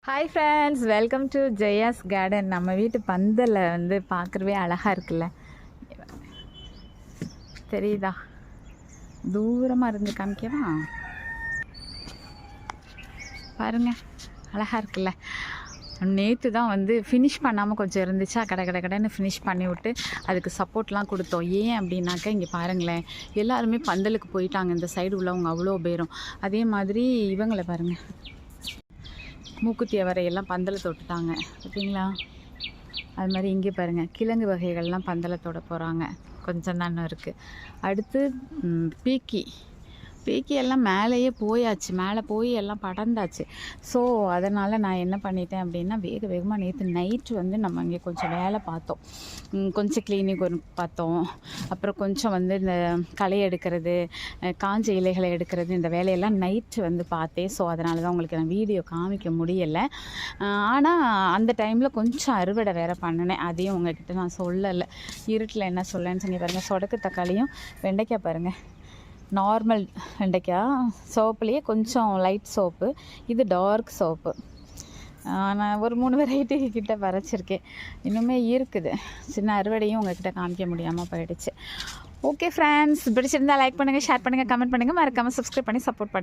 Hi friends, welcome to Jaya's garden. நம்ம வீட்டு பந்தலில் வந்து பார்க்குறவே அழகாக இருக்குல்ல, தெரியுதா? தூரமாக இருந்து காமிக்கவா? பாருங்கள், அழகாக இருக்குல்ல. நேற்று தான் வந்து ஃபினிஷ் பண்ணாமல் கொஞ்சம் இருந்துச்சா, கடைன்னு ஃபினிஷ் பண்ணி விட்டு அதுக்கு சப்போர்ட்லாம் கொடுத்தோம். ஏன் அப்படின்னாக்கா, இங்கே பாருங்களேன், எல்லாருமே பந்தலுக்கு போயிட்டாங்க. இந்த சைடு உள்ளவங்க அவ்வளோ பேரும். அதே மாதிரி இவங்களை பாருங்கள், மூக்குத்தி அவரையெல்லாம் பந்தலை தொட்டுட்டாங்க, பார்த்தீங்களா? அது மாதிரி இங்கே பாருங்கள், கிழங்கு வகைகள்லாம் பந்தலை தொட போகிறாங்க. கொஞ்சம் தான் இருக்குது. அடுத்து பீக்கி எல்லாம் மேலேயே போயாச்சு, மேலே போய் எல்லாம் படர்ந்தாச்சு. ஸோ அதனால் நான் என்ன பண்ணிட்டேன் அப்படின்னா, வேகமாக நேற்று நைட்டு வந்து நம்ம இங்கே கொஞ்சம் வேலை பார்த்தோம். கொஞ்சம் கிளீனிங் ஒர்க் பார்த்தோம். அப்புறம் கொஞ்சம் வந்து இந்த களை எடுக்கிறது, காஞ்ச இலைகளை எடுக்கிறது, இந்த வேலையெல்லாம் நைட்டு வந்து பார்த்தேன். ஸோ அதனால தான் உங்களுக்கு நான் வீடியோ காமிக்க முடியலை. ஆனால் அந்த டைமில் கொஞ்சம் அறுவடை வேறு பண்ணினேன். அதையும் உங்கள்கிட்ட நான் சொல்லலை. இருட்டில் என்ன சொல்லலைன்னு சொல்லி பாருங்கள். சொடக்கு தக்காளியும் வெண்டைக்காய் பாருங்கள், நார்மல் வெண்டைக்காய் சோப்புலேயே கொஞ்சம் லைட் சோப்பு, இது டார்க் சோப்பு. நான் ஒரு 3 வெரைட்டி கிட்ட பறிச்சிருக்கேன். இன்னுமே இருக்குது. சின்ன அறுவடையும் உங்கள்கிட்ட காமிக்க முடியாமல் போயிடுச்சு. ஓகே ஃப்ரெண்ட்ஸ், பிடிச்சிருந்தால் லைக் பண்ணுங்கள், ஷேர் பண்ணுங்கள், கமெண்ட் பண்ணுங்கள், மறக்காமல் சப்ஸ்கிரைப் பண்ணி சப்போர்ட் பண்ணுங்கள்.